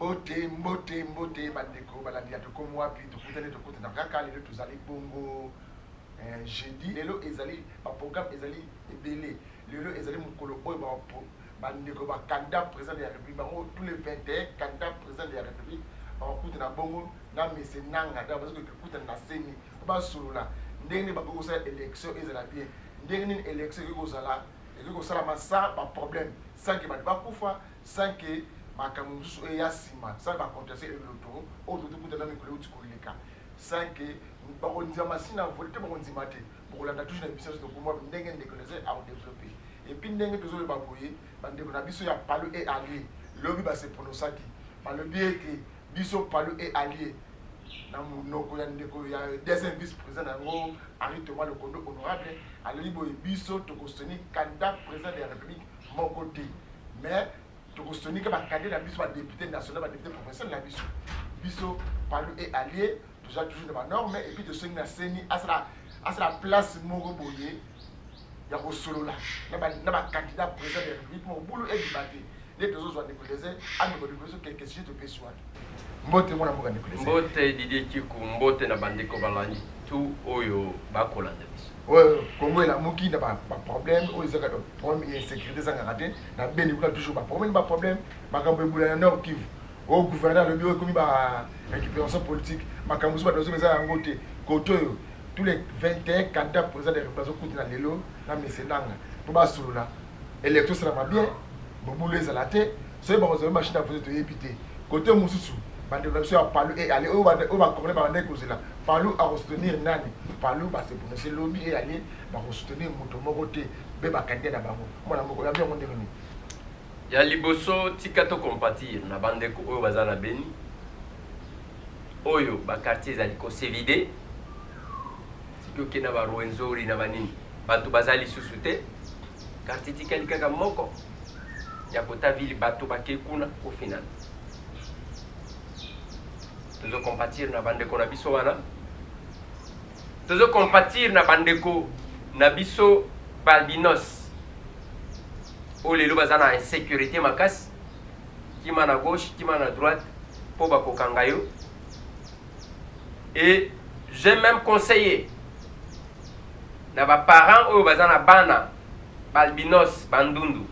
Mbote bandeko balandi atokomo wapi tokutana kaka lelo tozali bongo jeudi lelo ezali ba programme ezali ebele lelo ezali mukolo oyo bandeko ba candidat président de la République bango tous les 21 candidats président de la République bakutana bongo na mese nanga da bazo kutana na seni ba solola ndenge bakoko sa élection ezala bien ndenge ni élection eko sala masa ba problème sans que ba kufa sans que makambo mosusu eyasima sans bacontester eloto oyo tokutana mikolo euti koleka sans que bakondima masina vote te bakondima te bokolanda toujours na biso tokomwa ndenge ndeko leze aodéveloppe et puis ndenge tozoloba boye bandeko na biso ya Palu et allié lobi base pronosaki balobi ete biso Palu et allié na monoko ya ndeko ya deuxième vice-président nango Henri Thomas Lokondo honorable alobi boye biso tokosoutenir candidat président de la République moko te mais tokosoutenir ka bacandidat na biso badéputé national badéputé provincial na biso Palu et allié toujours dans la norme et puis de ce na seni asala place moko boye ya ko solo la na ba candidat président de la République mo bulu e dibate les deux autres de colléger à nous de quelques sujets de pessoal mbote mona mboka de colléger mbote Didier Kiku mbote na bandeko balani tout oyo bakolanda biso ouais Congo la moki na ba problème o ezaka problème insécurité za ngate na beni kula toujours ba problème makambo ebula na Nord Kivu au gouverneur le bureau comme ba récupération politique makambo so ba dozo meza yango te koto tous les 21 candidats présidents de la République dans l'élo na mesenanga pour ba solola élection sera bien bobulu ezala te so ba ko machine à voter to épité côté mususu bande de so Palu et aller au ba comprendre ba ndeko zela Palu à soutenir nani Palu ba se prononcer lobby et aller ba soutenir moto moko te be ba candidat bango mona moko ya bien mon ndenge ya liboso tika to compatir na bandeko oyo bazana beni oyo ba quartier zali ko se vider sikoke na ba Rwenzori na banini bato bazali susute quartier tika likaka moko ya kota ville bato bake kuna au final tozo compatir na bandeko na biso wana tozo compatir na bandeko na biso balbinos o lelo bazana insécurité makasi kima na gauche kima na droite po bakokanga yo et j'ai même conseillé na ba parents oyo bazana bana balbinos bandundu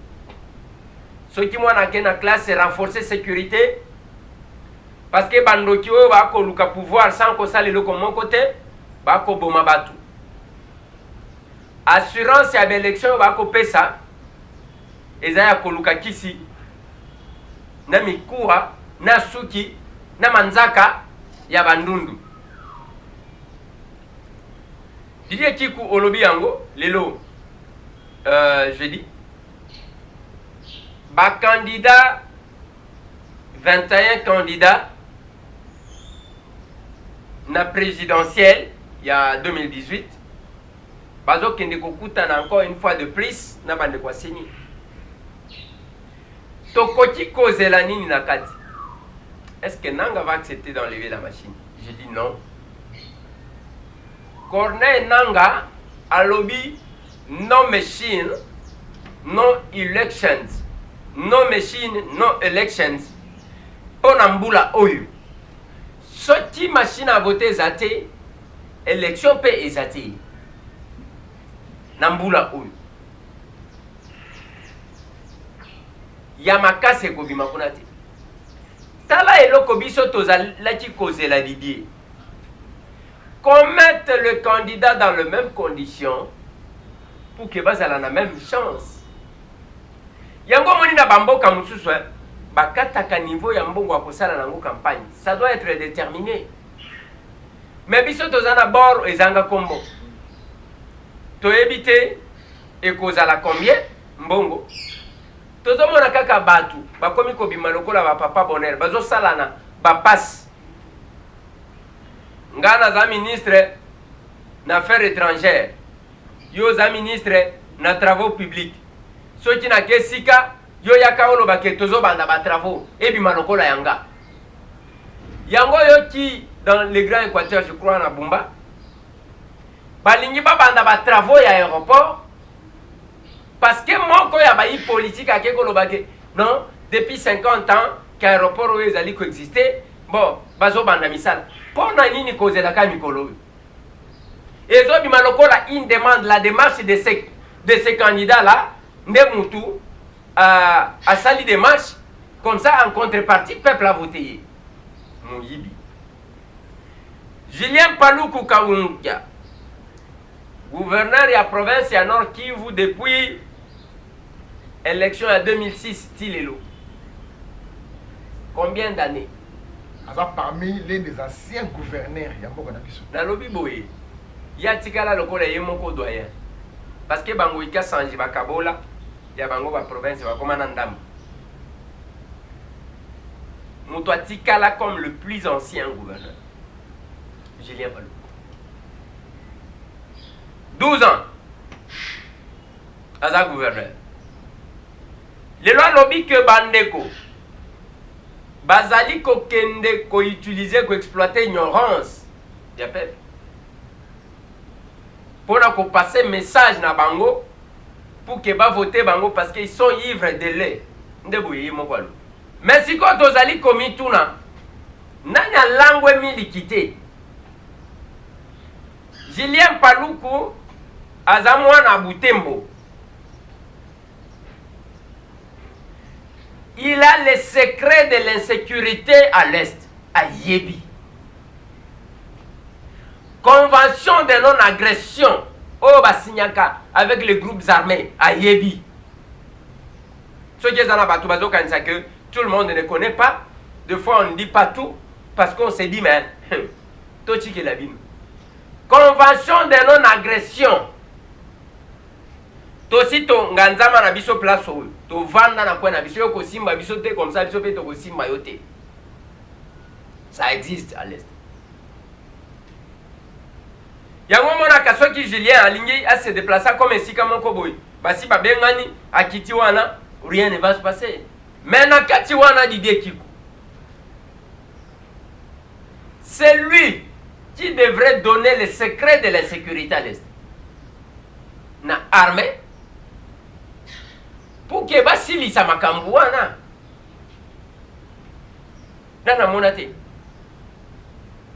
soki mwana ke na classe renforcer sécurité parce que bandoki oyo bakoluka pouvoir sans kosala eloko moko te bakoboma bato assurance ya baélection bakopesa eza ya koluka kisi na mikuwa na suki na manzaka ya bandundu Didier Kiku olobi yango lelo jeudi ba candidat 21 candidats na présidentielle il y a 2018 bazo kende kokutana encore une fois de plus na bande kwa seni tokoti kozela nini na kati est-ce que Nanga va accepter d'enlever la machine? Je dis non. Corneille Nanga a lobby no machine, no elections. No machine, no elections. Pour Nambula Oyu. Soti machine à voter zate, élection pe ezate. Nambula Oyu. Yamaka se kobima kunate. Tala eloko biso tozalaki kozela Didier. Qu'on mette le candidat dans les mêmes conditions pour que bazala na même chance. Yango moni na bamboka mususu bakataka niveau ya mbongo akosala nango campagne. Ça doit être déterminé. Mais biso tozana bord ezanga kombo. To éviter et kozala combien mbongo. Tozomona kaka batu bakomi kobima lokola ba papa bonheur bazo salana ba passe ngana za ministre na affaires étrangères yo za ministre na travaux publics soki na kesika yo yaka oloba ke tozobanda ba travaux ebima lokola yanga yango yo ki dans le grand équateur je crois na Bumba balingi babanda ba travaux ya aéroport parce que mon ko ya ba politique a kekolo bake non depuis 50 ans qu'aéroport oyo ezali coexister bon bazobanda misala mpo na nini kozelaka mikolo oyo ezobima lokola une demande la démarche de ces candidats là nde mutu asali démarche comme ça en contrepartie peuple a voté ye moyibi Julien Paluku Kaungia gouverneur ya province ya Nord Kivu depuis élection à 2006 Tilelo. Combien d'années? Parmi l'un des anciens gouverneurs ya mboka na biso. Na lobi boye. Ya tikala lokola ye moko doyen. Parce que bango ika sanji bakabola ya bango ba province ba komana ndambo. Muto atikala comme le plus ancien gouverneur. Julien Paluku. 12 ans. Aza gouverneur. Le loi lobby que bandeko bazali ko kende ko utiliser ko exploiter ignorance ya peuple. Pour ko passer message na bango pour que ba voter bango parce qu'ils sont ivres de lait. Ndeboye moko alo. Mais si ko tozali komi tuna nanya langwe milikite. Julien Paluku aza mwana Butembo. Il a les secrets de l'insécurité à l'Est, à Yebi. Convention de non-agression au Basignaka avec les groupes armés à Yebi. Ce qui est dans la bateau, que tout le monde ne connaît pas. Des fois, on ne dit pas tout parce qu'on se dit, mais tout ce qui est la vie. Convention de non-agression. Tosi to nganzama na biso place oyo to vanda na kwa na biso ko simba biso te comme ça biso pe to ko simba yote. Ça existe à l'est. Yango mona kasoki Julien alingi a se déplacer comme esika moko boy. Basi ba bengani akiti wana rien ne va se passer. Mais na kati wana Didier Kikou. C'est lui qui devrait donner les secrets de la sécurité à l'est. Na armée pour que basilisa makambo wana nana monate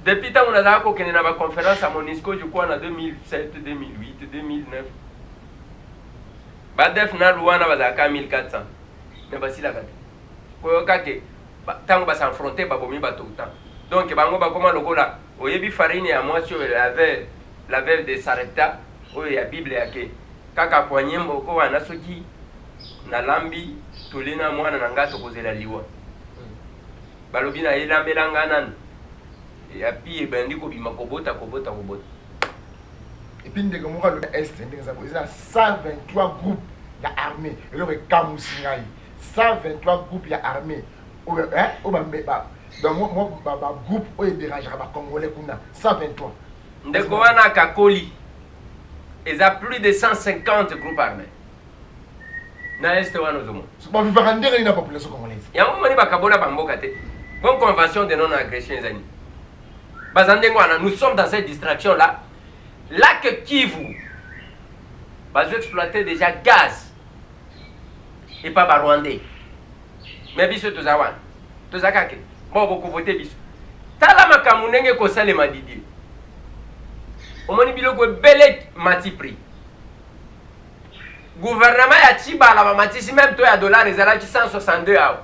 depuis tant on a kokende na ba conférence à Monisco je crois en 2007 2008 2009 ba def na luana bazaka 1400 mais basila kate ko kake tango ba s'affronter ba bomi ba tout temps donc bango ba koma lokola oyebi farine ya moi sur la veille de Sarepta oyo ya Bible yake kaka poignet mboko wana soki na lambi tolena mwana na ngato kozela liwa balobi na elambela ngana ya pi bandi ko bima kobota et puis ndenge moko le est ndenge za ko 123 groupes ya armée et le kamusi ngai 123 groupes ya armée o ba donc moi ba groupe o dérangera ba congolais kuna 123 ndeko wana kakoli eza plus de 150 groupes armés. Na este wana zomo. So ba vivre ndenge na population congolaise. Yango moni bakabola bamboka te. Bonne convention de non-agression ezani. Bazandengo wana nous sommes dans cette distraction là. Lac Kivu. Bazo exploiter déjà gaz. Et pas ba Rwandais. Mais biso tozawan. Tozakake. Bon beaucoup voter biso. Tala makamu ndenge ko salema Didier. Omoni biloko belek mati prix. Gouvernement ya Chibala ba matisi même to ya dollar ezala 162 awa.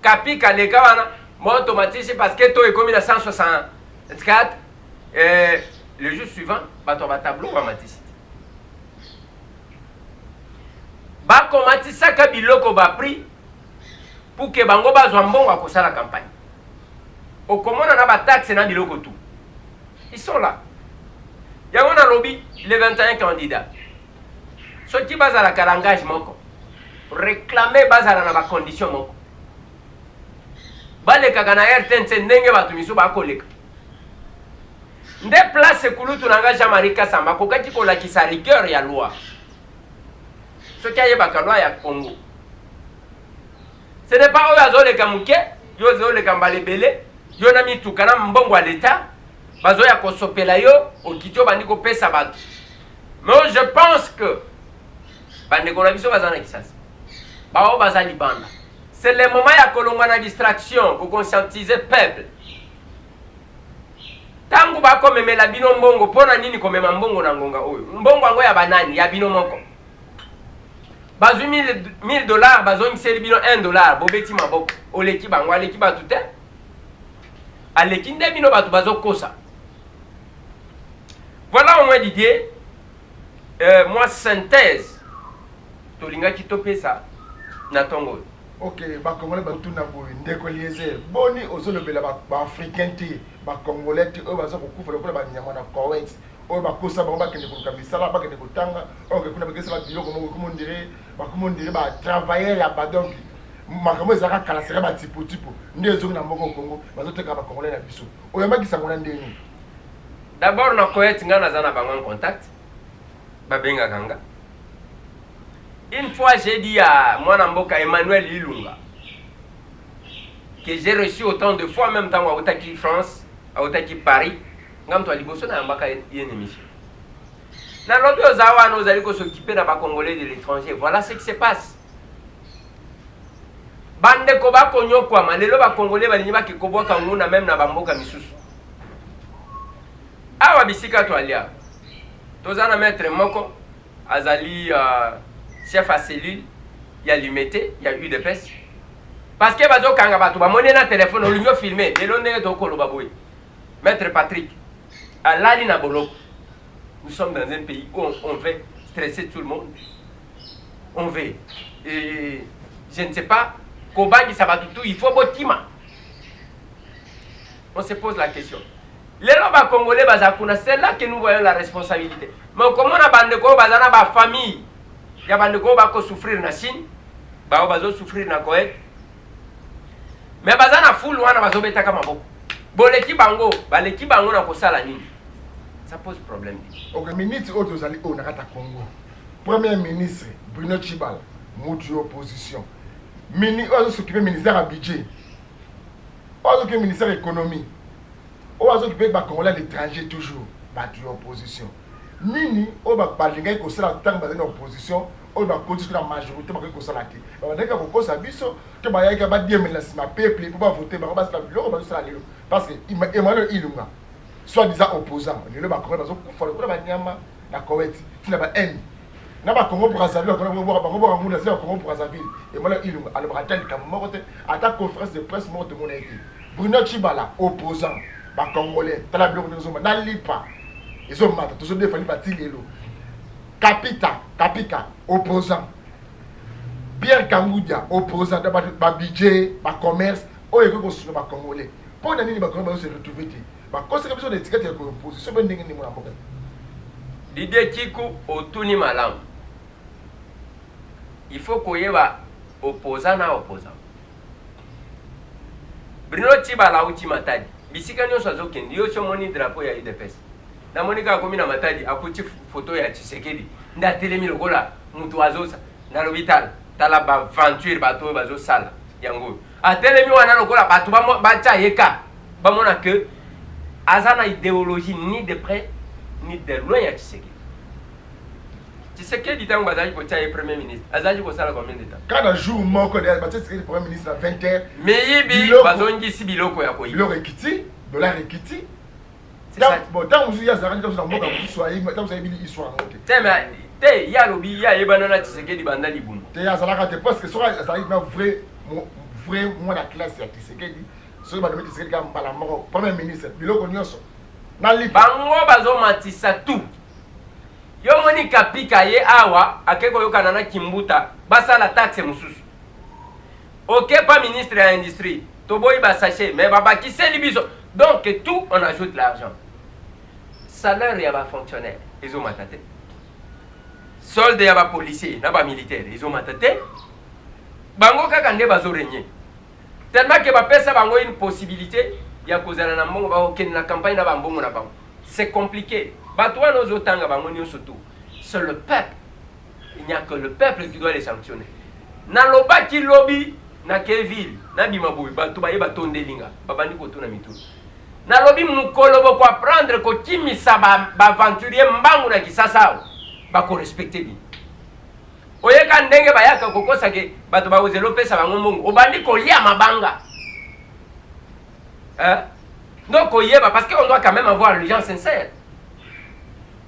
Kapi kaleka wana mo automatique parce que to ekomi na 164 le jour suivant bato ba tableau ba matisi. Ba komatisa ka biloko ba prix pour que bango bazwa mbongo ko sala campagne. Okomona na ba taxe na biloko tout. Ils sont là. Il y a un lobby, les 21 candidats. Ce qui base à la carangage, réclamer base à la condition. Les Kaganaïr Tense Nenge Batumiso Bakolek. Des places Kulutu Nanga Marika Samba, Kokati Kolaki sa rigueur ya loi. Ce qui a Bakaloi à Congo. Ce n'est pas eux à Zole Kamouke, Yozo le Kambale Bele, Yonami Tukana Mbongo à l'État. Bazoya kosopela yo okitio bandiko pesa bato. Mais je pense que bandeko na biso bazana kisasa. Bao bazali banda. c'est le moment ya kolongwa na distraction pour conscientiser peuple. Tangu bako memela bino mbongo pona nini komema mbongo na ngonga oyo. Mbongo ango ya banani ya bino moko. Bazu $1000 bazongiseli bino $1 bobeti maboko. Oleki bango aleki batu te. Aleki nde bino batu bazokosa. Voilà au moins Didier. Moi synthèse. Tolinga kitopesa na tongo. Ok, Congolais batuna boy ndeko liese. Boni ozolobela ba africain ti, ba Congolais ti o baza kokufela kola ba nyama na Koweït. O ba kosa ba ba kende ko misala ba kende ko tanga. O ke kuna bekesa ba biloko mo ko ndire ba travailler ya ba donc. Makambo ezaka kala sera ba tipo. Ndezo na mboko Congo, bazoteka ba Congolais na biso. O yamba kisangona ndeni. D'abord na Koweït ngana zana bango en contact. Ba benga kanga. Une fois, j'ai dit à mon amboka Emmanuel Ilunga que j'ai reçu autant de fois, en même temps à Otaki France, à Otaki Paris, ngam to liboso na mbaka une émission. Na lobi ozawa nous allons s'occuper na ba Congolais de l'étranger. Voilà ce qui se passe. Bande ko ba konyo kwa malelo ba Congolais ba linyba ke kobwa kanguna même na ba mboka misusu. Awa bisika to alia. Tozana maître moko azali chef à cellule, il y a l'humidité, il y a eu des peste. Parce que bazo kanga batu ba monena téléphone o lunyo filmer, de l'onne to ko lo baboy. Maître Patrick, à Lali na Boloko. Nous sommes dans un pays où on veut stresser tout le monde. On veut. Et je ne sais pas, Kobangi Sabatutu, il faut botima. On se pose la question. Les lobes congolais, c'est là que nous voyons la responsabilité. Mais comment on a bandeko, bazana ba famille, il y a bandeko bako souffrir na Chine, bazo souffrir na Koweït. Mais bazana full wana bazo betaka maboko. Boleki bango, baleki bango na kosala nini? Ça pose problème. Ok, ministre Otozali au Nakata Congo. Premier ministre Bruno Tshibala, moutu opposition. Ministre s'occuper ministère à budget. On s'occupe ministère économie. On s'occupe ba Congolais à l'étranger toujours, battu opposition. Nini on va balinga ko sala tant ba opposition, on va continuer la majorité ba ko sala té. Ba ndeka ko sa biso, to ba yaka ba diemela na sima peuple pour ba voter ba ba sala biloko ba sala lelo parce que Emmanuel Ilunga soit-disant opposant, le ba Congolais ba zo kufa ko ba nyama na Koweït, tina ba haine. Na ba Congo Brazzaville, ko ba Congo ba ngula Congo Brazzaville. Emmanuel Ilunga a le bratel comme morte à ta conférence de presse morte mon été. Bruno Tshibala opposant. Ba Congolais, tala biloko nzoma na lipa. Ils ont mal, tous ont défendu Batilelo. Kapika, opposant. Pierre Kamoudia, opposant. Ba budget, ba commerce, oh et que sur ba Congolais. Pour nani ba Congolais se retrouver. Ba conséquence de l'étiquette de l'opposition ben ndenge ni mona mboka. L'idée Kiku otuni malam. Il faut qu'on y ait opposant na opposant. Bruno Tshibala uti matadi. Bisika nyonso azokendi yo so moni drapeau ya UDPS. Na monika komi na matadi akuti photo ya Tshisekedi. Nda telemi lokola mutu azosa na l'hôpital. Tala ba aventure bato bazo sala yango. A telemi wana lokola bato ba cha yeka. Ba mona que azana idéologie ni de près ni de loin ya Tshisekedi. Tshisekedi tango bazali ko cha premier ministre. Azali ko sala combien de temps? Quand un jour moko de Tshisekedi premier ministre à 20h. Mais yibi bazongi si biloko ya koyi. Biloko ekiti, dollar ekiti. Bon, tant que vous avez un peu de mboka soyez, tant vous avez dit histoire noté. Te ya lobi ya yebana na Tshisekedi banda libundu. Te ya zalaka te parce que sera ça vrai moi la classe ya Tshisekedi. So ba dominer Tshisekedi comme bala moko premier ministre. Biloko nyonso. Na li bango bazo matisa tout. Yo moni kapika ye awa akeko yokana na kimbuta basa la taxe mususu. OK pas ministre de l'industrie. Toboyi ba sachet mais baba qui c'est libiso. Donc tout on ajoute l'argent. Salaire ya ba fonctionnaire, ils ont matate. Solde ya ba policier, na ba militaire, ils ont matate. Bango kaka nde bazo régner. Tellement que ba pesa bango une possibilité ya kozala na mbongo ba okende na campagne na ba mbongo na bango. C'est compliqué. Batwa nozo tanga bango nyonso tout. C'est le peuple. Il n'y a que le peuple qui doit les sanctionner. Na loba ki lobby na Keville, na bimaboui, bato ba yeba tondelinga, babandi ko tuna mitu. Na lobby mukolo bo ko apprendre ko kimisa ba aventurier mbangu na kisasa ba ko respecter bi. oyeka ndenge bayaka kokosa ke bato bakozela opesa bango mbongo obandi kolia mabanga hein? Donc oyeba parce qu'on doit quand même avoir les gens sincères.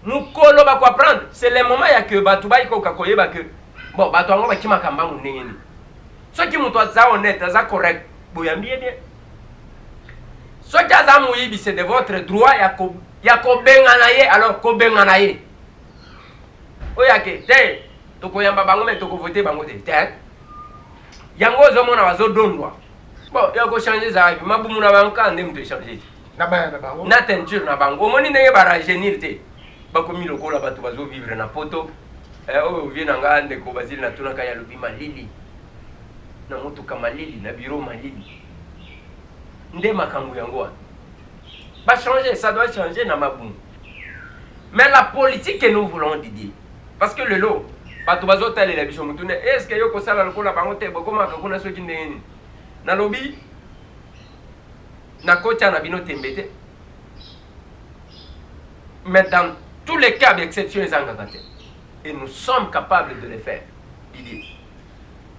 Mukolo ba quoi prendre, c'est le moment ya que bato baikoka koyeba que bon bato ngo bakima kambangu ndenge ni. Soki muto aza honnête, aza correct, boyambi bien. Soki aza muyibi c'est de votre droit ya ko bengana ye alors ko bengana ye. Oyake te tokoyamba bango mais toko voter bango te. Yango zo mona bazo dondwa. Bon, ya ko changer za vie, mabumu na banka ndem te changer. Na ba na bango. Na teinture na bango. Omoni ndenge ba rajeunir te. Ba komi lokola bato bazo vivre na poto. Oyo vie na nga ndeko bazili na tuna kaya lobi malili. Na motuka malili, na bureau malili. Nde makambo yango. Ba changer, ça doit changer na mabumu. Mais la politique que nous voulons Didier. Parce que le lot, bato bazo tale la biso mutune, est-ce que yo ko sala lokola bango te bokoma ka kuna soki ndeni. Na lobby na kocha na bino tembete. Mais dans tous les cas d'exception et nous sommes capables de le faire.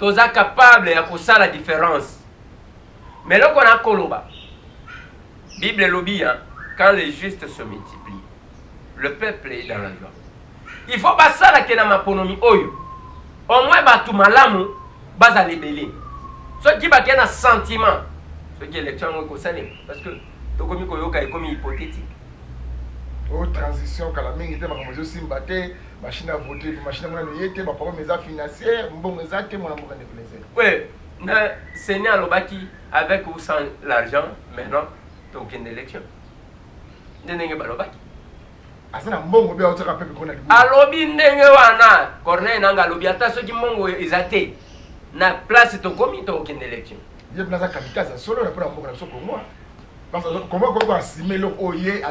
Nous sommes capables de faire la différence. Mais là qu'on a Koloba, Bible lobby, hein, quand les justes se multiplient, le peuple est dans la joie. Il faut pas ça la kena maponomi oyo. Au moins batu malamu baza libellé. Ceux qui ba kena sentiment, ceux qui élection ko salé parce que to komi ko yoka est comme hypothétique. Oh transition kala mingi te bakamozo simba te machine à voter machine à monnaie yete ba problème mes financières mbongo ezate mona mboka de plaisir. Oui, na Seigneur lobaki avec ou sans l'argent maintenant to aucune élection. Ndenge ba lobaki. Asana mbongo bia otaka pepe kona libu. Alobi ndenge wana Corneille nanga lobi ata soki mbongo ezate na place to komi to aucune élection. Ye plaza kamikaze solo na pona mboka na soko moi. Parce que comment on assumer le oyer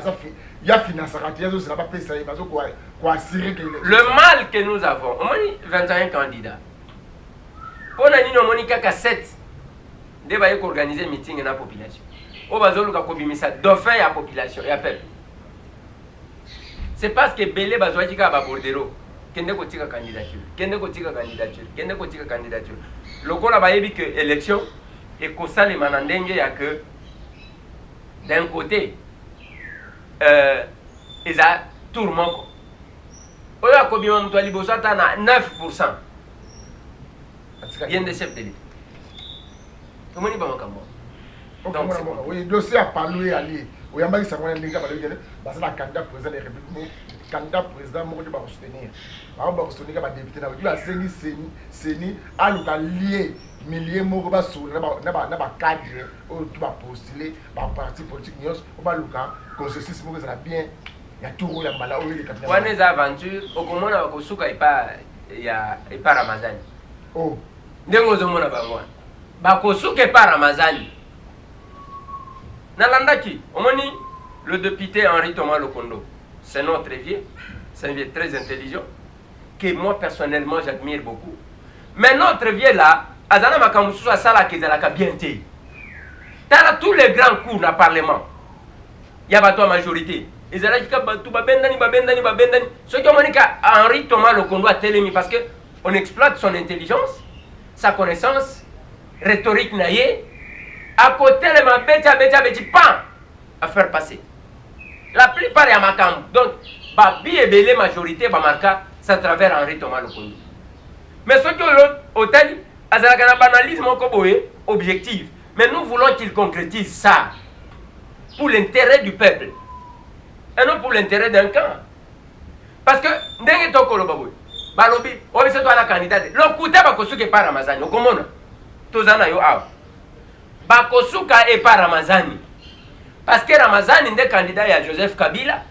il y a financé raté ça va pas payer parce quoi assurer que le mal que nous avons on a 21 candidats on a ni nomoni kaka 7 de ba yeko organiser meeting na population o bazoluka ko bimisa dauphin ya population ya peuple c'est parce que belé bazwaki ka ba bordero kende ko tika candidature lokola ba yebi que élection et ko sale manandenge ya que d'un côté, ils ont tout le monde. Oyo akobima mtu aliboso ata na 9%. Bien des chefs de l'État. Comment ni ba makambo? Donc oui, dossier a parlé ali. Oyamba ki sangwana ndinga balo yele, basa na candidat président de la République, candidat président mo de ba soutenir. Ba soutenir ba député na ba sengi seni aluka lié milliers moko ba sou na ba cadre o tu ba postuler ba parti politique nyos o ba luka consensus moko ça bien ya tout ya mbala o ile kapita wana za aventure okomona bakosuka epa Ramazani oh ndengo zomona bango bakosuka epa Ramazani nalandaki omoni le député Henri Thomas Lokondo c'est notre vieux, c'est un vieux très intelligent que moi personnellement j'admire beaucoup mais notre vieux là azana makamusu asala kezalaka bien te tala tous les grands coups na parlement ya bato majorité ezalaki ka bato babendani ce qui monika Henri Thomas Lokondo a telemi parce que on exploite son intelligence sa connaissance rhétorique naie à côté les mabeti pas à faire passer la plupart ya makambu donc babi ebele majorité ba marka ça travers Henri Thomas Lokondo mais ce qui hôtel azalaka na banalisme objectif. Mais nous voulons qu'il concrétise ça pour l'intérêt du peuple et non pour l'intérêt d'un camp. Parce que ndenge tokolo baboy balobi obi se to ala candidat lokuta bakosuka epa Ramazani okomona tozana yo awa bakosuka epa Ramazani parce que Ramazani nde candidat ya Joseph Kabila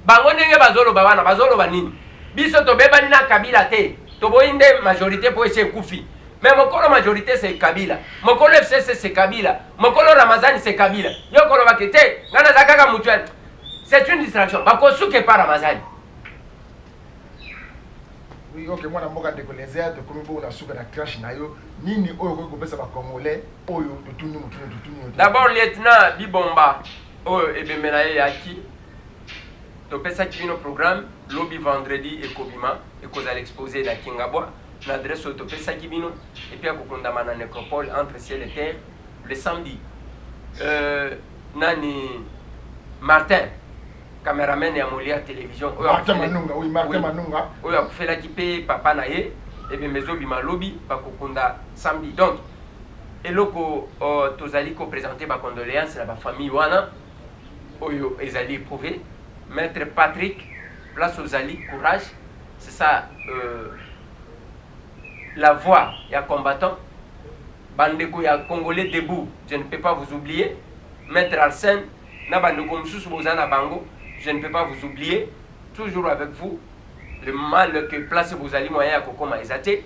bango ndenge bazoloba wana bazoloba nini biso tobebani na Kabila te toboyi nde majorité po ese kufi. Mais Mokolo majorité c'est Kabila. Mokolo FCC c'est Kabila. Mokolo Ramazani c'est Kabila. Yokolo bakete, ngana zakaka mutuel. C'est une distraction. Bakosuke pas Ramazani. Oui, ok, moi na mboka de kolezer de komi bo na suka na crash na yo. Nini oyo ko pesa ba congolais oyo tutuni. D'abord lieutenant Bibomba oyo ebemela yaki. To pesa kino programme lobby vendredi et kobima et cause à l'exposé da Kingabwa. l'adresse autopesa Kibino et puis à Kokondamana nécropole entre ciel et terre le samedi. Nani Martin, caméraman et Amolia télévision. Martin Manunga, oui, Martin Manunga. Oui, a fait la kipé papa naye et bien mes obi malobi pa Kokunda samedi. Donc, et loko tozali ko présenter ma condoléance à la famille wana oyo ezali éprouvé. Maître Patrick, place aux Ali, courage, c'est ça la voix, il y a combattant. Bandeko, il y a Congolais debout, je ne peux pas vous oublier. Maître Arsène, na bandeko msusu bozana bango, je ne peux pas vous oublier. Toujours avec vous, le mal que place Bozali moyen à Kokoma Ezate.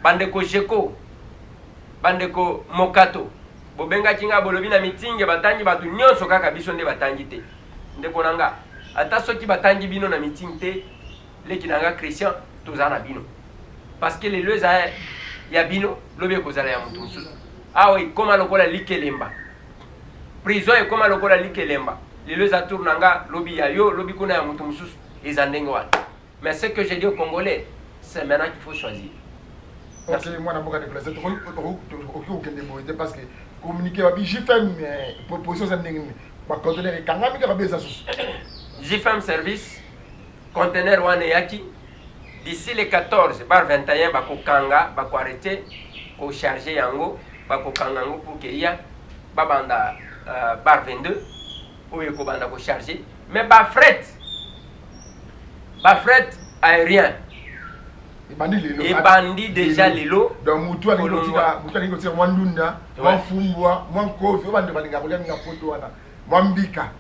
Bandeko Jeko, Bandeko Mokato, Bobenga Kinga Bolobi na meeting, batangi batu nyonso kaka biso nde batangi te. Ndeko nanga, ata soki batangi bino na meeting te, leki nanga Christian, tozana bino. Parce que les deux il y a bino, lobe kozala ya mutu mususu. Ah oui, koma lokola likelemba. Prison et koma lokola likelemba. Les deux tournanga lobi ya yo, lobi kuna ya mutu mususu, ezandenge wana. Mais ce que j'ai dit aux Congolais, c'est maintenant qu'il faut choisir. Ok, moi je vais déplacer. Parce que communiquer avec JFM, proposition JFM service, conteneur Waneyaki. D'ici le 14, bar 21, bako kanga, bako arrêter, ko charger yango, bako kanga yango pour que ya, babanda bar 22, ou yeko banda ko charger. Mais ba fret aérien. Et bandit déjà lelo. Donc mutu ali ngotira mwandunda, mwafumbwa, mwankofi, obande balinga kolenga photo wana. Mwambika.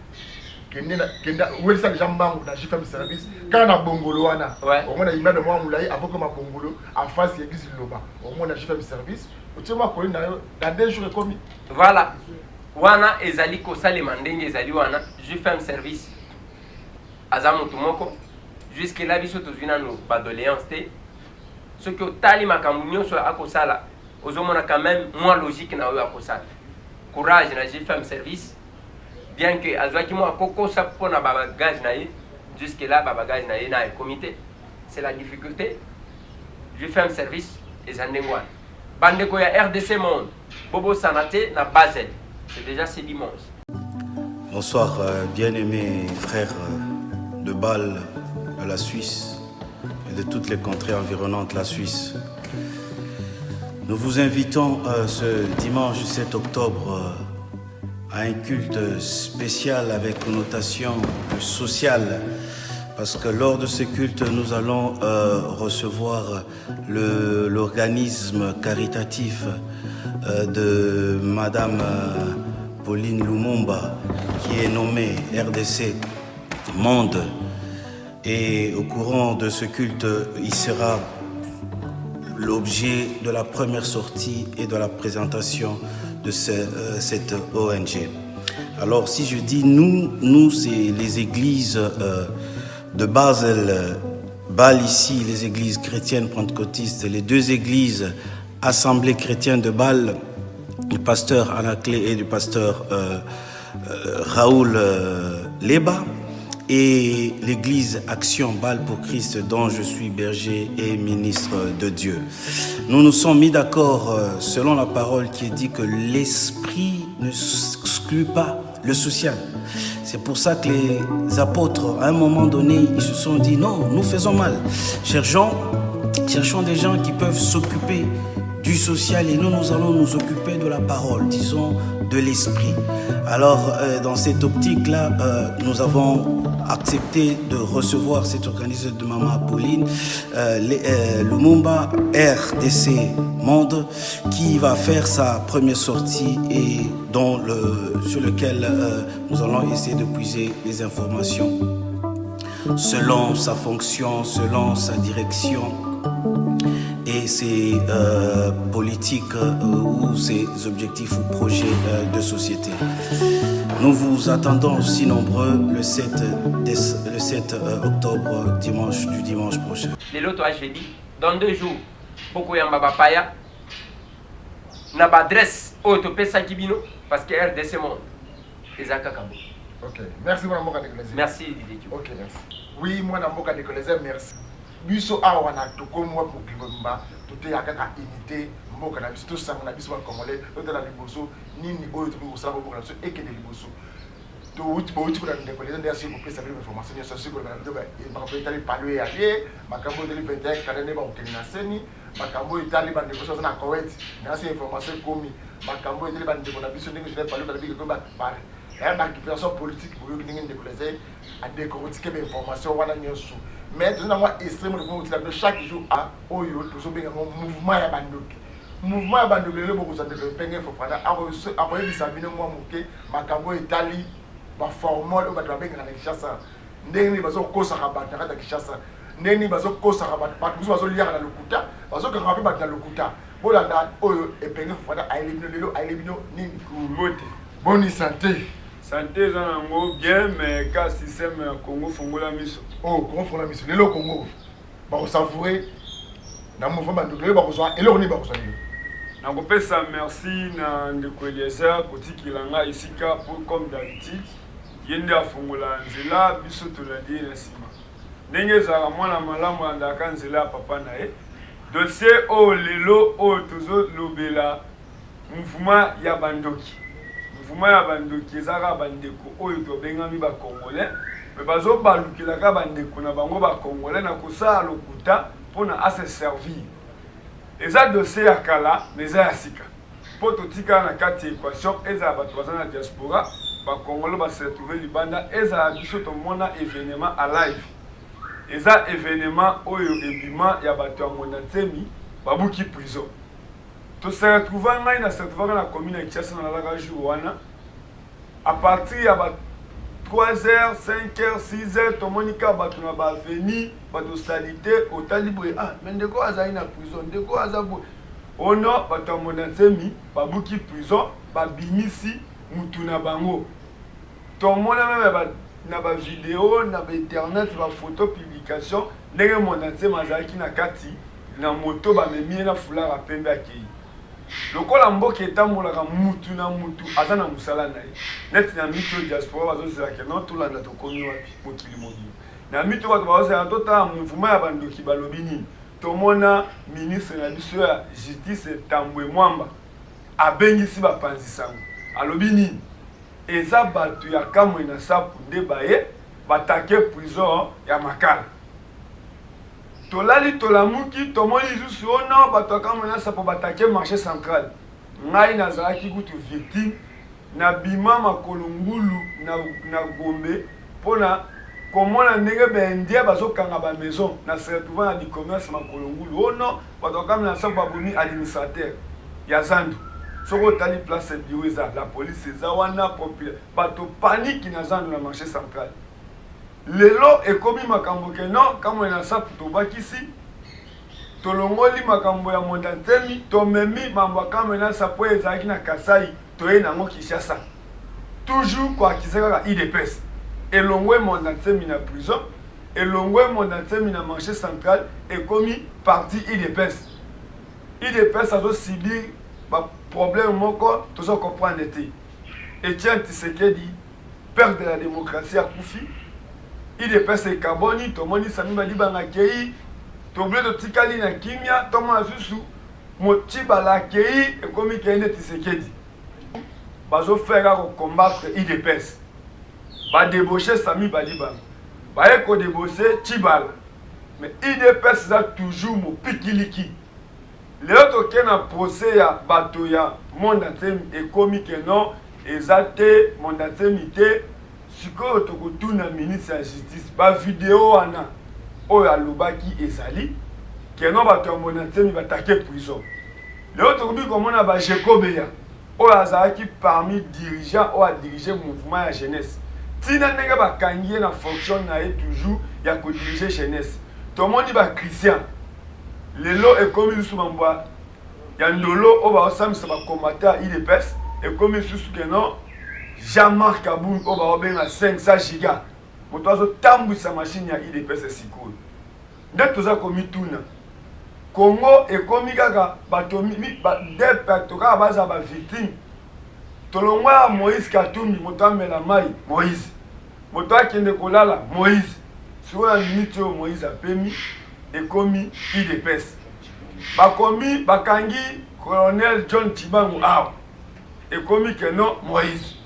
Kenda wesa jambangu na JFM service kana bongolo wana. Au moins imana mwa mulai avant que ma bongolo en face église loba. Au moins na JFM service, otima ko na yo dans 2 jours commis. Voilà. Wana ezali ko salema ndenge ezali wana JFM service. Azamu tumoko jusque là biso tozina no badoléance te. Ce que tali makambu nyonso akosala ozomona quand même moins logique na yo akosala. Courage na JFM service. Bien que azwaki mo akoko sa pona bagage na ye jusque là bagage na ye na comité. C'est la difficulté. Je fais un service et andengwa. Bandeko ya RDC Monde. Bobo Sanate na Basel. C'est déjà ce dimanche. Bonsoir bien-aimés frères de Bâle, de la Suisse et de toutes les contrées environnantes la Suisse. Nous vous invitons ce dimanche 7 octobre à un culte spécial avec connotation sociale, parce que lors de ce culte, nous allons recevoir l'organisme caritatif de Madame Pauline Lumumba, qui est nommée RDC Monde. Et au courant de ce culte, il sera l'objet de la première sortie et de la présentation de cette ONG. Alors si je dis nous c'est les églises de Basel, Bâle ici, les églises chrétiennes pentecôtistes, les 2 églises assemblées chrétiennes de Bâle, du pasteur Anaclé et du pasteur Raoul Leba, et l'église Action Bâle pour Christ dont je suis berger et ministre de Dieu. Nous nous sommes mis d'accord selon la parole qui est dit que l'esprit ne exclut pas le social. C'est pour ça que les apôtres, à un moment donné, ils se sont dit non, nous faisons mal. Cherchons des gens qui peuvent s'occuper du social et nous allons nous occuper de la parole, disons de l'esprit. Alors dans cette optique-là, nous avons accepté de recevoir cet organisme de Maman Pauline, Lumumba RDC Monde, qui va faire sa première sortie et sur lequel nous allons essayer de puiser les informations selon sa fonction, selon sa direction et ses politiques ou ses objectifs ou projets de société. Nous vous attendons aussi nombreux le 7 octobre, du dimanche prochain. Les loto jeudi, dans 2 jours, beaucoup yamba bapaya, na ba adresse autopesa kibino parce que RDC Monde. Ezaka Kambo. Ok, merci mon amour à l'église. Merci Didier. Ok, merci. Oui, moi, Namboka Nicolas, merci. biso awa na tokomwa mokilomba toteyaka ka imité mboka na biso tosanga na biso bakongolais totala liboso nini oyo tokoki kosala mboka na biso ekende liboso touti mpona ndeko leza nde asi kopesa bino information nyonso asi kolobana bito makambo etali palo eyalie makambo etali 21 kana nde bakokende na seni makambo etali bandeko so aza na Koweït nasi information ekomi makambo etali bandeko na biso ndenge jodai palo balobi ekomi barécupération politique boyoki ndenge ndeko leza adekorotike bainformation wana nyonso mais toza nango extrême de komotina bino chaque jour a oyo tozobengango mouvement ya bandoki mouvement ya bandoki lelo bokozwa ndeko epenge fofana akoyebisa bino mwa moke makambo etali baformole oyo bato babengaka na Kinshasa ndenge nini bazokosaka bato na kati ya Kinshasa ndenge nini bazokosaka bato mosusu bazoliaka na lokuta bazokanga mpe bato na lokuta bolanda oyo epenge fofana ayeli bino lelo ayeli bino nini Kubote. boni santé Santé eza nango bien mais ka système ya Congo fongola miso. oh Congo fongola miso lelo Congo bakosavoure na mouvement bandoki lelo bakozwa eloko nini bakozwa lelo nakopesa merci na ndeko Eliezer kotikilanga esika pour comme d'habitude ye nde afongola nzela biso tolandi na nsima ndenge ezalaka mwana malamu andaka nzela ya papa na ye dossier oyo lelo oyo tozolobela mouvement ya bandoki mouvement ya bandoki ezaka bandeko oyo tobengami bakongolais me bazobalukelaka bandeko na bango bakongolais na kosala lokuta mpona ase servir eza dossier ya kala mais eza ya sika mpo totikala na kati ya équation ezala bato baza na diaspora bakongolais baseretrouve libanda ezala biso tomona événement à live eza événement oyo ebima ya bato ya ngonda ntemi babuki prison toseretrouve ngai na seretrouvaka na commune ya Kinshasa nalaka jour wana à partir ya ba 3h, 5h, 6h, tomonika bato na baveni, bato salite, otali boye, mais ndeko azali na prison, ndeko azabo. Ono, bato monatemi, babuki prison, babimisi, mutu na bango. Tomona même na ba vidéo, na ba internet, ba photo publication, ndenge monatemi azalaki na kati, na moto ba memie na foulard a pembe akei. Lokola mboka etambolaka mutu na mutu aza na musala na ye neti na mito diaspora bazozelaka non tolanda tokomi wapi mokili mobima na mito bato bazozela totala mouvement ya bandoki balobi nini tomona ministre na biso ya justice Tambwe Mwamba abengisi bapanzi sango alobi nini eza bato ya kamwe na sapu nde baye batake prison ya makala tolali tolamuki tomoni lisusu ono bato akamwe na sapo batake marché central ngai nazalaki kutu victime na bima makolo ngulu na Gombe mpona komona ndenge baindien bazokanga bamaison na seretrouve na bicommerce makolo ngulu ono bato akamwe na sapo babomi administrateur ya Zandu soki otali place bio eza la police eza wana populaire bato paniki na Zandu na marché central lelo ekomi makambo ke non kamwe na sapu tobakisi tolongoli makambo ya mondantemi tomemi mambo kamwe na sapu ezalaki na Kasai toye nango Kinshasa toujours koakise kaka IDPS elongwe mondantemi na prison elongwe mondantemi na marché central ekomi parti IDPS IDPS azosibir baproblème moko tozo comprendre te Etienne Tshisekedi père de la démocratie akufi IDPS ekaboni tomoni Sami Badibanga kei toble totikali na kimia tomona susu Motibala akei ekomi kende Tshisekedi bazofera ko combattre IDPS badébaucher Sami Badibanga baye ko débaucher Tibala mais IDPS za toujours mopikiliki leo toke na procès ya bato ya monde entier ekomi ke non ezate monde entier te sikoyo tokotuna ministre ya justice ba vidéo wana oyo alobaki ezali keno bato ya monatemi batake prison leo tokomi komona ba Jekobeya oyo azalaki parmi dirigeant oyo adirige mouvement ya jeunesse tina ndenge bakangi ye na fonction na ye toujours ya kodirige jeunesse tomoni ba Christian lelo ekomi lisusu mambo ya ndolo oyo baosambisa bakomata ya IDPS ekomi lisusu keno Jean-Marc Kaboul oyo baobenga 500 giga moto azotambwisa machine ya IDPS sikoyo nde toza komituna Congo ekomi kaka bato bato kaka baza bavictime tolongwa ya Moïse Katumbi moto amela mai Moïse moto akende kolala Moïse sikoyo ya minute oyo Moïse apemi ekomi IDPS bakomi bakangi colonel John Tibangu awa ekomi que non Moïse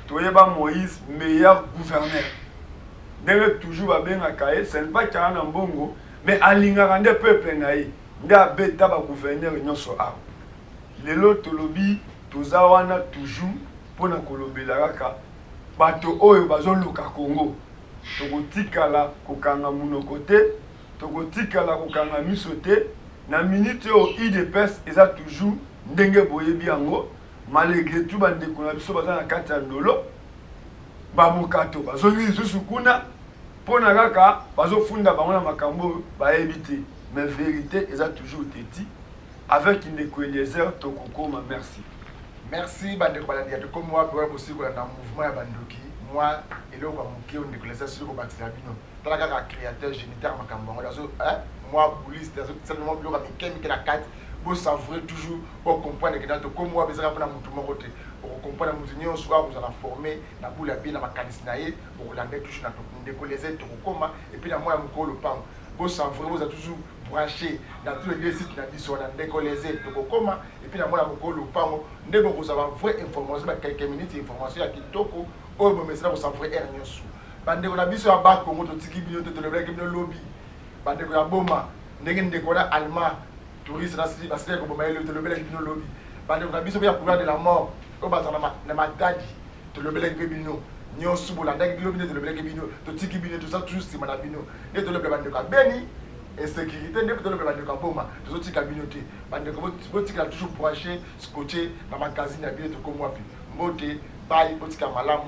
toyeba Moïse meilleur gouverneur ndenge toujours babengaka ye ce n'est pas kaka na mbongo mais alingaka nde peuple na ye nde abeta bagouverneur nyonso awa lelo tolobi toza wana toujours mpona kolobela kaka bato oyo bazoluka Congo tokotikala kokanga munoko te tokotikala kokanga miso te na minute oyo IDPS eza toujours ndenge boyebi yango malgré tout bandeko na biso baza na kati ya ndolo bamokato bazongi lisusu kuna mpona kaka bazofunda bango na makambo oyo bayebi te mais vérité eza toujours teti avec ndeko Eliezer tokokoma merci. Merci bandeko balandi ya tokomi wapi oyo bosikola na mouvement ya bandoki moi eloko bamoke oyo ndeko Eliezer sili kobatela bino tala kaka créateur géniteur makambo yango azo moi bouliste azotisalema biloko mikemike na kati bosavourer toujours bocomprendre ke na tokomi wapi ezaka mpona motu moko te okokomprendre motu nyonso oyo kozala formé na bula ya bie na makanisi na ye bokolanda toujours na ndeko Eliezer tokokoma epuis na mwa ya mokolo lopango bosavourer boza toujours branché dans tous les sites na biso na ndeko Eliezer tokokoma epuis na mwa ya mokolo lopango nde bokozala vraie information ba quelques minutes information ya kitoko oyo bomesela bosavourer ere nyonso bandeko na biso ya bakongo totiki bino te tolobelaki bino lobi bandeko ya boma ndenge ndeko na allemand touriste basili koboma ye tolobelaki bino lobi bandeko na biso ya courant de la mort oyo bazala na matadi tolobelaki mpe bino nyonso bolandaki bino bino tolobelaki bino totiki bino toza toujours nsima na bino nde tolobela bandeko ya beni insécurité nde tolobela bandeko ya boma tozotika bino te bandeko botikala toujours branché scotché na magazine ya bino tokomi wapi mbote bai botika malamu